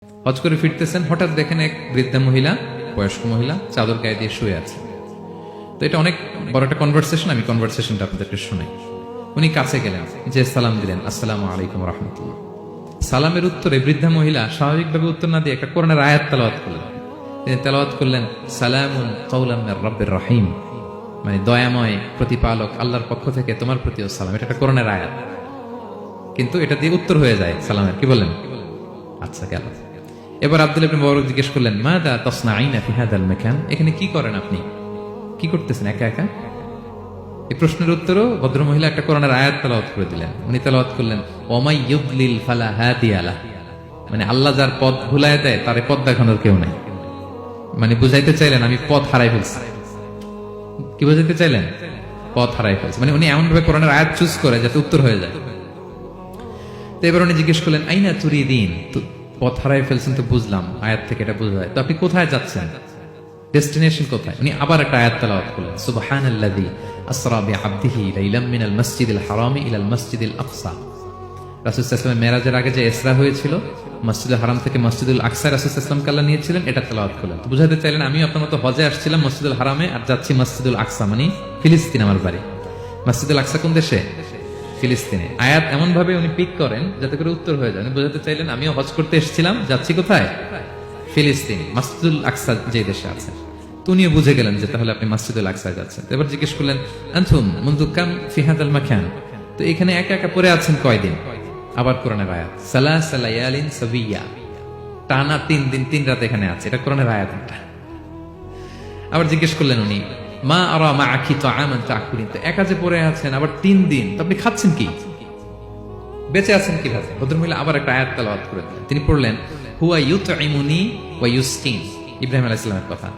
হজ করে ফিরতেছেন, হঠাৎ দেখেন এক বৃদ্ধা মহিলা, বয়স্ক মহিলা চাদর গায়ে দিয়ে শুয়ে আছে। তো এটা অনেক বড় একটা কনভারসেশন, আমি কনভারসেশনটা আপনাদেরকে শোনাই। উনি কাছে গেলেন, যে সালাম দিলেন, আসসালামু আলাইকুম রাহমাতুল্লাহ। সালামের উত্তরে বৃদ্ধা মহিলা স্বাভাবিকভাবে উত্তর না দিয়ে একটা কোরআনের আয়াত তেলাওয়াত করলেন। তিনি তেলাওয়াত করলেন, সালামুন কাওলাম মির রাব্বির রহিম, মানে দয়াময় প্রতিপালক আল্লাহর পক্ষ থেকে তোমার প্রতিও সালাম। এটা একটা কোরআনের আয়াত, কিন্তু এটা দিয়ে উত্তর হয়ে যায় সালামের। কি বলেন? আচ্ছা, গেল। এবার আব্দুল্লাহ ইবনে মুবারক জিজ্ঞেস করলেন, মাযা তাসনাঈনা ফি হাযাল মাকান, এখানে কি করেন আপনি, কি করতেছেন একা একা? এই প্রশ্নের উত্তরও ভদ্রমহিলা একটা কোরআনের আয়াত তেলাওয়াত করে দিলেন। উনি তেলাওয়াত করলেন, ওয়ামাই ইউদ্লিল ফালা হাদিয়া লাহ, মানে আল্লাহ যার পথ ভুলায় দেয় তারে পথ দেখানোর কেউ নাই। মানে বুঝাইতে চাইলেন আমি পথ হারাই ফেলছি। কি বুঝাইতে চাইলেন? পথ হারাই ফেলছি, মানে উনি এমন ভাবে কোরআনের আয়াত চুজ করে যাতে উত্তর হয়ে যায়। তো এবার উনি জিজ্ঞেস করলেন, আইনা তুরিদিন, পথ হারাই ফেলছেন তো বুঝলাম, আয়াত থেকে এটা বোঝা যায়, তো আপনি কোথায় যাচ্ছেন, ডেস্টিনেশন কোথায়? উনি আবার একটা আয়াত তেলাওয়াত করলেন, সুবহানাল্লাযী আসরা বিআবদিহি লাইলাম মিনাল মাসজিদিল হারামি ইলাল মাসজিদিল আকসা। রাসূল সাল্লাল্লাহু আলাইহি ওয়াসাল্লাম মেরাজের আগে যে ইসরা হয়েছিল, মসজিদুল হারাম থেকে মসজিদুল আকসা রাসূল সাল্লাল্লাহু আলাইহি ওয়াসাল্লাম কাল্লা নিয়েছিলেন, এটা তেলাওয়াত করলেন। তো বুঝাতে চাইলেন আমিও আপনার মতো হজে আসছিলাম মসজিদুল হারামে, আর যাচ্ছি মসজিদুল আকসা, মানে ফিলিস্তিন আমার বাড়ি। মসজিদুল আকসা কোন দেশে? ফিলিস্তিনে। আয়াত এমন ভাবে উনি পিক করেন যাতে করে উত্তর হয়ে যায়। বুঝাতে চাইলেন আমিও হজ করতে এসেছিলাম, যাচ্ছি কোথায়? ফিলিস্তিন, মসজিদুল আকসা যে দেশে আছে। তো উনিও বুঝে গেলেন যে তাহলে আপনি মসজিদুল আকসায় যাচ্ছেন। এবার জিজ্ঞেস করলেন, আনতুম মুনযু কাম ফি হাযাল মাকান, তো এখানে একা একা পড়ে আছেন কয়দিন? আবার কোরআনের আয়াত, সালাসা লায়ালিন সাবিয়া, টানা 3 দিন 3 রাত এখানে আছে, এটা কোরআনের আয়াত। আবার জিজ্ঞেস করলেন উনি, মা আরা মাআকি তাআমান তাকুলিন, তো একা যে পড়ে আছেন আবার 3 দিন, তো আপনি খাচ্ছেন কি, বেঁচে আছেন কিভাবে? ভদ্রমহিলা আবার একটা আয়াত তেলাওয়াত করে দিলেন। তিনি পড়লেন, হুয়া ইউতঈমুনি ওয়া ইউসকিন, ইব্রাহিম আলাইহিস সালামের কথা,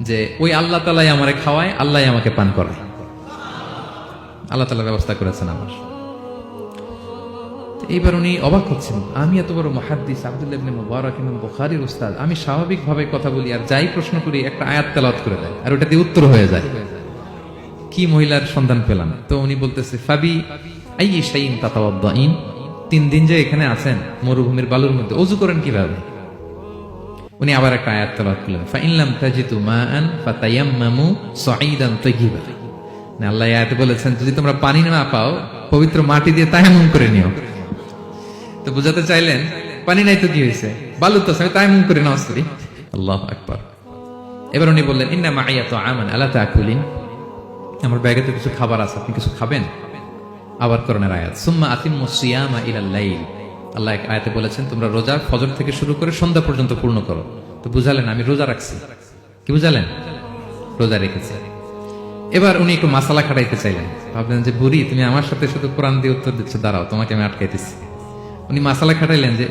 যে ওই আল্লাহ তাআলাই আমারে খাওয়ায়, আল্লাহই আমাকে পান করায়। আল্লাহ তাআলা ব্যবস্থা করেছেন আমার। এইবার উনি অবাক হচ্ছেন, আমি এত বড় মুহাদ্দিস আব্দুল্লাহ ইবনে মুবারক ইমাম বুখারীর উস্তাদ, আমি স্বাভাবিকভাবে কথা বলি আর যাই প্রশ্ন করি একটা আয়াত তেলাওয়াত করে দেয় আর ওটা দিয়ে উত্তর হয়ে যায়। কি মহিলার সন্ধান পেলাম? তো উনি বলতেছে, ফাবি আইয়ি শাইইন তাতাওয়াদ্দাইন, 3 দিন যে এখানে আছেন মরুভূমির বালুর মধ্যে, ওযু করেন কিভাবে? উনি আবার একটা আয়াত তেলাওয়াত করলেন, ফা ইন লাম তাজিদু মাআন ফাতায়াম্মামু সাঈদান তাইয়িবা, না আল্লাহ আয়াতে বলেছেন যদি তোমরা পানি না পাও পবিত্র মাটি দিয়ে তায়াম্মুম করে নিও। তো বুঝাতে চাইলেন পানি নাই তো কি হয়েছে, বালু তো আমি তায়াম্মুম করে নামাজ পড়ি। আল্লাহু আকবার। এবার উনি বললেন, ইন্না মাইয়া তাআমান আলা তাকুলিন, আমার ব্যাগে তো কিছু খাবার আছে, আপনি কিছু খাবেন? আবার কোরআনের আয়াত, সুম্মা আতিম্মুস সিয়ামা ইলাল লাইল, আল্লাহ এক আয়াতে বলেছেন তোমরা রোজা ফজর থেকে শুরু করে সন্ধ্যা পর্যন্ত পূর্ণ করো। তো বুঝালেন আমি রোজা রাখছি। কি বুঝালেন? রোজা রেখেছি। এবার উনি একটু মাসালা খাটাইতে চাইলেন, ভাবলেন যে বুড়ি তুমি আমার সাথে শুধু কোরআন দিয়ে উত্তর দিচ্ছ, দাঁড়াও তোমাকে আমি আটকাইতেছি। উনি মাসালা খাটাইলেন যে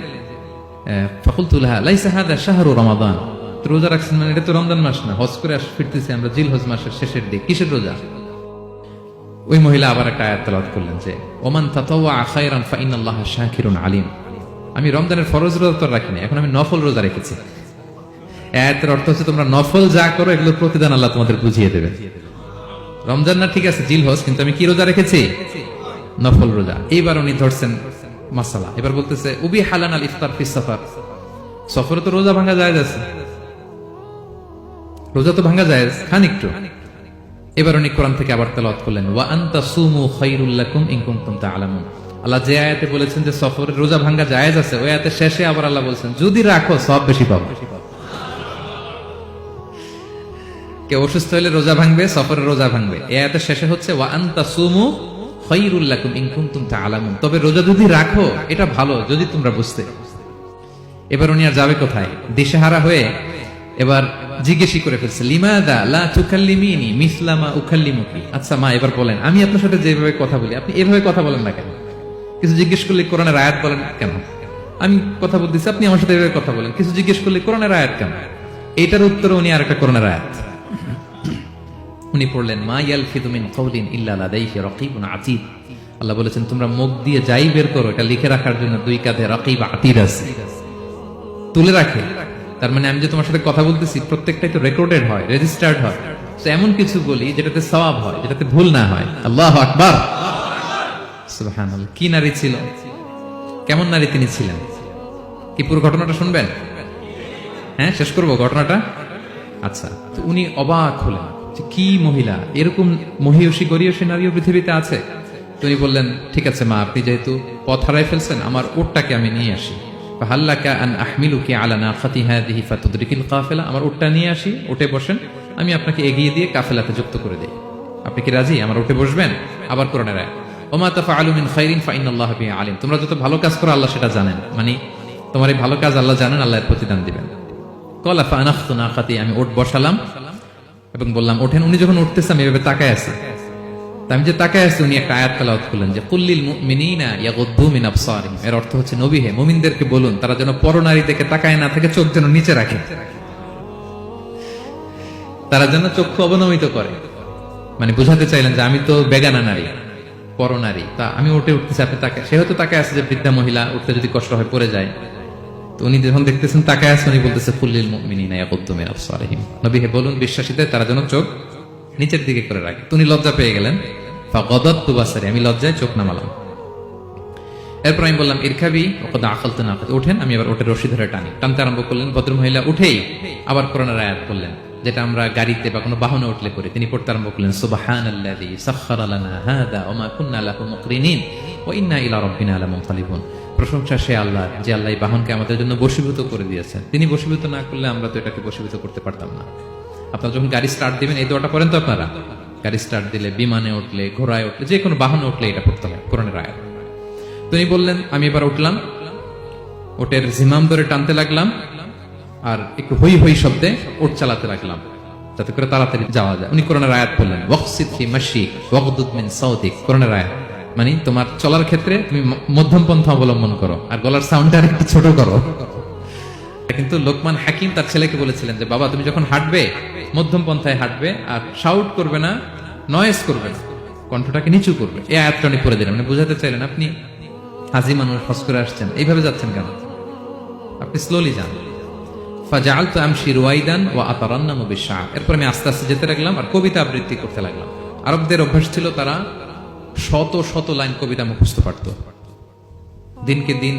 ফাকুলতু লাহা লাইসা হাযা শাহরু রমাদান, তো রোজা রাখছেন মানে এটা তো রমজান মাস না, হজ করে ফিরতেছি আমরা জিলহজ মাসের শেষের দিক, কিসের রোজা? ওই মহিলা আবার একটা আয়াত তেলাওয়াত করলেন যে ওমান তাতাওয়া খায়রান ফা ইন্নাল্লাহা শাকিরুন আলিম, আমি রমজানের ফরজ রোজা তো রাখিনি, এখন আমি নফল রোজা রেখেছি। আয়াতের অর্থ হচ্ছে তোমরা নফল যা করো এগুলোর প্রতিদান আল্লাহ তোমাদের বুঝিয়ে দেবে। রমজান না ঠিক আছে জিলহজ, কিন্তু আমি কি রোজা রেখেছি? নফল রোজা। এইবার উনি ধরছেন মাসালা, এবার বলতেছে উবি হালান আল ইফতার ফিস সাফার, সফরে তো রোজা ভাঙা জায়েজ আছে, রোজা তো ভাঙা জায়েজ, খান একটু। এবার উনি কোরআন থেকে আবার তেলাওয়াত করলেন, ওয়া আনতা সুমু খায়রুল লাকুম ইন কুনতুম তা'লামুন, আল্লাহ যে আয়াতে বলেছেন যে সফরে রোজা ভাঙা জায়েজ আছে, ওই আয়াতের শেষে আবার আল্লাহ বলেছেন যদি রাখো সব বেশি পাবে। কেউ অসুস্থ হলে রোজা ভাঙবে, সফরে রোজা ভাঙবে, এই আয়াতের শেষে হচ্ছে ওয়া আনতা সুমু খায়রুল লাকুম ইন কুনতুম তা'লামুন, তবে রোজা যদি রাখো এটা ভালো যদি তোমরা বুঝতে। এবার উনি আর যাবে কোথায়? দিশেহারা হয়ে এবার জিজ্ঞেসই করে ফেলছে, লিমাদা লা তুকাল্লিমিনি মিসলা মা উকাল্লিমুকি, আচ্ছা মা এবার বলেন আমি আপনার সাথে যেভাবে কথা বলি আপনি এভাবে কথা বলেন না কেন? কিছু জিজ্ঞেস করলে কোরআনের আয়াত বলেন কেন? আমি কথা বলতেছি আপনি আমার সাথে এভাবে কথা বলেন, কিছু জিজ্ঞেস করলে কোরআনের আয়াত কেন? এইটার উত্তরে উনি আরেকটা কোরআনের আয়াত উনি পড়লেন, মা ইয়ালফিযু মিন কাওলিন ইল্লা লাদাইহি রাকীবুন আতীদ, আল্লাহ বলেছেন তোমরা মুখ দিয়ে যাই বের করো এটা লিখে রাখার জন্য 2 কাঁধে রাকীব আতীদ আছে, তুলে রাখে। তার মানে আমি যে তোমার সাথে কথা বলতেছি প্রত্যেকটাই তো রেকর্ডেড হয়, রেজিস্টার্ড হয়। তো এমন কিছু বলি যেটাতে সওয়াব হয়, যেটাতে ভুল না হয়। আল্লাহু আকবার, সুবহানাল্লাহ। কি নারী ছিল, কেমন নারী তিনি ছিলেন, কি পুরো ঘটনাটা শুনবেন? হ্যাঁ, শেষ করবো ঘটনাটা। আচ্ছা, তো উনি অবাক হলেন যে কি মহিলা, এরকম মহিয়সী গরিয়সী নারীও পৃথিবীতে আছে। তো উনি বললেন, ঠিক আছে মা, আপনি যেহেতু পথ হারাই ফেলছেন, আমার উটটাকে আমি নিয়ে আসি। ফাহাল্লাকা আন আহমিলুকি আলা নাখাতি হাযিহি ফাতুদরিকিল কাফিলা, আমার উটটা নিয়ে আসি, উঠে বসেন, আমি আপনাকে এগিয়ে দিয়ে কাফেলাতে যুক্ত করে দেই। আপনি কি রাজি আমার উঠে বসবেন? আবার কোরআনের আয়াত, ওমা তাফআলু মিন খাইরিন ফাইনাল্লাহা বিহি আলিম, তোমরা যত ভালো কাজ করো আল্লাহ সেটা জানেন, মানে তোমার এই ভালো কাজ আল্লাহ জানেন, আল্লাহ এর প্রতিদান দিবেন। কলা ফানাখতু নাখাতি, আমি উট বসালাম এবং বললাম ওঠেন। উনি যখন উঠতেছে আমি এভাবে তাকায় আছি, তা আমি যে তাকায় আছি উনি একটা আয়াত তেলাওয়াত করলেন যে কুল্লিল মুমিনিনা ইয়াগুদ্দু মিন আবসারিহিম, এর অর্থ হচ্ছে নবী হে, মুমিনদেরকে বলুন তারা যেন পরনারী দেখে তাকায় না থাকে, চোখ যেন নিচে রাখে, তারা যেন চক্ষু অবনমিত করে। মানে বুঝাতে চাইলেন যে আমি তো বেগানা নারী, পরনারী, তা আমি উঠে উঠতেছি, আপনি তাকায়, সে হয়তো তাকায় আছে যে বৃদ্ধা মহিলা উঠতে যদি কষ্ট হয় পড়ে যায়। তো উনি যখন দেখতেছেন তাকায় আছে, উনি বলতেছে কুল্লিল মুমিনিনা ইয়াগুদ্দু মিন আবসারিহিম, নবী হে বলুন বিশ্বাসীদের তারা যেন চোখ নিচের দিকে করে রাখে। তো উনি লজ্জা পেয়ে গেলেন, ফাগাদাততু বাসারি, আমি লজ্জায় চোখ নামালাম। এরপর আমি বললাম ইরকাবি ওয়াকাদ আখালতু নাকাত, ওঠেন। আমি আবার ওঠে রশি ধরে টানতে আরম্ভ করলেন। ভদ্রমহিলা উঠেই আবার কোরআনের আয়াত করলেন, যেটা আমরা গাড়িতে বা কোনো বাহনে উঠলে পড়ি। তিনি পড়তে আরম্ভ করলেন সুবহানাল্লাযী সাখখারা লানা হাযা ওয়া মা কুন্না লাহু মুকরিনিন ওয়া ইন্না ইলা রাব্বিনা লামুনকালিবুন, প্রশংসা সে আল্লাহ যে আল্লাহ এই বাহনকে আমাদের জন্য বশীভূত করে দিয়েছেন। তিনি বশীভূত না করলে আমরা তো এটাকে বশীভূত করতে পারতাম না। আপনারা যখন গাড়ি স্টার্ট দিবেন এই দোয়াটা পড়েন তো আপনারা? গাড়ি স্টার্ট দিলে, বিমানে উঠলে, ঘোড়ায় উঠলে, যে কোনো বাহনে উঠলে এটা পড়তে হয়, কোরআনের আয়াত। তিনি বললেন, আমি এবার উঠলাম, ওটের জিমাম ধরে টানতে লাগলাম আর একটু হই হই শব্দে ওট চালাতে লাগলাম যাতে করে তাড়াতাড়ি যাওয়া যায়। উনি কোরআনের আয়াত বললেন ওয়াকসিদ ফি মাশিক ওয়াগদুদ মিন সাউতিক, কোরআনের আয়াত, মানে তোমার চলার ক্ষেত্রে তুমি মধ্যম পন্থা অবলম্বন করো আর গলার সাউন্ডটা আর একটু ছোট করো। কিন্তু লোকমান হাকিম তার ছেলেকে বলেছিলেন যে বাবা তুমি যখন হাঁটবে মধ্যম পন্থায় হাঁটবে আর শাউট করবে না, নয়েজ করবে না, কণ্ঠটাকে নিচু করবে। এই আয়াতটা উনি পড়ে দিলেন, মানে বুঝাতে চাইলেন আপনি হাজি মানুষ, হজ করে আসছেন, এইভাবে যাচ্ছেন কেন, আপনি স্লোলি যান। ফাজাআলতু আমশি রুয়াইদান ওয়া আতারান্নামু বিশ-শা'র, এরপর আমি আস্তে আস্তে যেতে লাগলাম আর কবিতা আবৃত্তি করতে লাগলাম। আরবদের অভ্যাস ছিল তারা শত শত লাইন কবিতা মুখস্থ পারত, দিনকে দিন